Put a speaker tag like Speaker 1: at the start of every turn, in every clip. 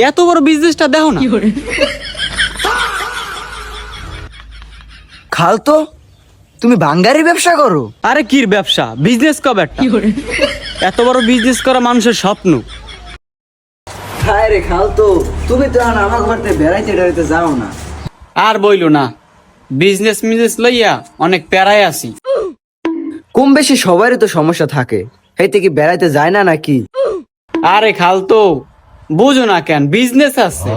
Speaker 1: এত বড় বিজনেসটা দেখো না।
Speaker 2: খালতো তুমি বাঙ্গারি ব্যবসা করো?
Speaker 1: আরে কির ব্যবসা, বিজনেস কবে একটা। এত বড় বিজনেস করা মানুষের স্বপ্ন।
Speaker 2: হায় রে খালতো, তুমি তো এখন আমার ঘরতে বেড়াইতে বেড়াইতে যাও না।
Speaker 1: আর বইলো না, বিজনেস লইয়া অনেক প্যারায় আছি।
Speaker 2: কম বেশি সবারই তো সমস্যা থাকে, এইতে কি বেড়াইতে যায় না নাকি?
Speaker 1: আরে খালতো বুঝো না কেন, বিজনেস আছে।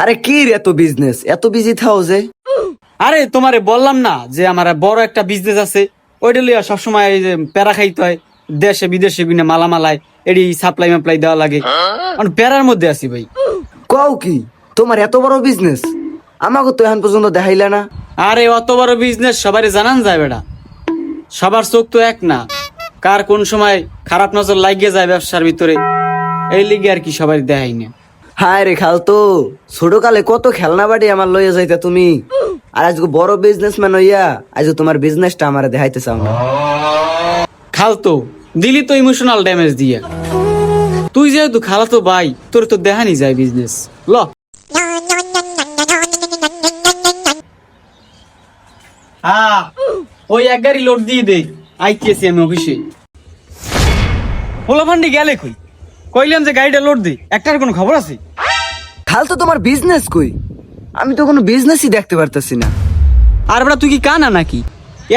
Speaker 2: আরে কি রে এত বিজনেস, এত বিজি থাও যে?
Speaker 1: আরে তোমারে বললাম না যে আমার বড় একটা বিজনেস আছে, ওইটা লইয়া সবসময় এই যে প্যারা খাইতে হয়, দেশে বিদেশে বিনা মালামালায় এডি সাপ্লাই মাপ্লাই দেওয়া লাগে। আমি প্যারার মধ্যে আছি ভাই।
Speaker 2: কও কি তোমার এত বড় বিজনেস? আমাকে তো এখন পর্যন্ত দেখাইলে না।
Speaker 1: আরে অত বড় বিজনেস সবারই জানান যায় বেটা, সবার চোখ তো এক না, কার কোন সময় খারাপ নজর লাগিয়ে যায় ব্যবসার ভিতরে, এই লিগে আর কি সবাই দেখাই না।
Speaker 2: হায় রে খালতো, ছোট কালে কত খেলনা বাড়ি আমার লইয়া যাইতা তুমি, আর আজকে বড় বিজনেসম্যান হইয়া আজকে তোমার বিজনেসটা আমার দেখাইতে চাও না।
Speaker 1: খালতো দিলি তো ইমোশনাল ড্যামেজ দিয়ে। তুই যেহেতু খালাতো ভাই, তোর তো দেখানি যায় বিজনেস ল। হ্যাঁ ওই এক গাড়ি লোড দিয়ে দে, আইতেছি আমি অফিসে। পোলা ফান্ডি গেলে কই? কইলাম যে গাড়িটা লোড দে, একটার কোনো খবর আছে?
Speaker 2: খালতো তোমার বিজনেস কই? আমি তো কোনো বিজনেসই দেখতে পারতাছি না।
Speaker 1: আর বেটা তুই কি কানা নাকি?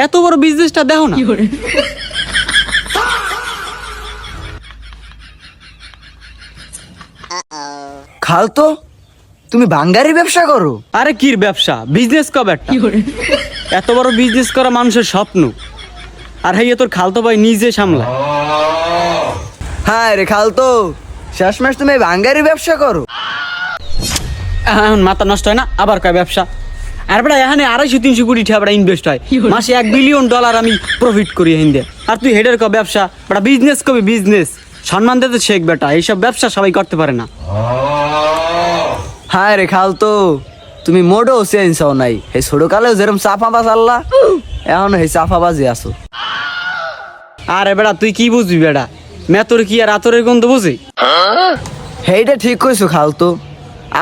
Speaker 1: এত বড় বিজনেসটা দেখো না।
Speaker 2: খালতো তুমি বাঙ্গারি ব্যবসা করো?
Speaker 1: আরে কির ব্যবসা, বিজনেস কবে একটা। এত বড় বিজনেস করা মানুষের স্বপ্ন, আর হাইয়া তোর খালতো ভাই নিজে সামলায়।
Speaker 2: হায় রে খালতো, শেষমেশ তুমি বাঙ্গারি ব্যবসা করো?
Speaker 1: এখন মাথা নষ্ট হয় না, আবার কয় ব্যবসা। আর বেটা এখানে 250-300 কোটি টাকা ইনভেস্ট হয়, মাসে $1 বিলিয়ন আমি প্রফিট করি হিন্দে। আর তুই হেডের ক ব্যবসা, বেটা বিজনেস কবি বিজনেস। সম্মান দিতে শেখ বেটা, এইসব ব্যবসা সবাই করতে পারে না।
Speaker 2: হায় রে খালতো, তুমি মোডও চেঞ্জ হও নাই। এই ছোট কালেও যেরকম চাপাবাজ আল্লাহ, এখন এই চাপাবাজি আছো।
Speaker 1: আরে বেটা তুই কি বুঝবি বেটা, মেতর কি আর আতরের গন্ধ বুঝি?
Speaker 2: সেইটা ঠিক কইছো খালতো,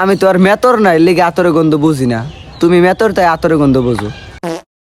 Speaker 2: আমি তো আর মেতর নাই লেগে আতরে গন্ধ বুঝি না, তুমি মেতর তাই আতরে গন্ধ বুঝো।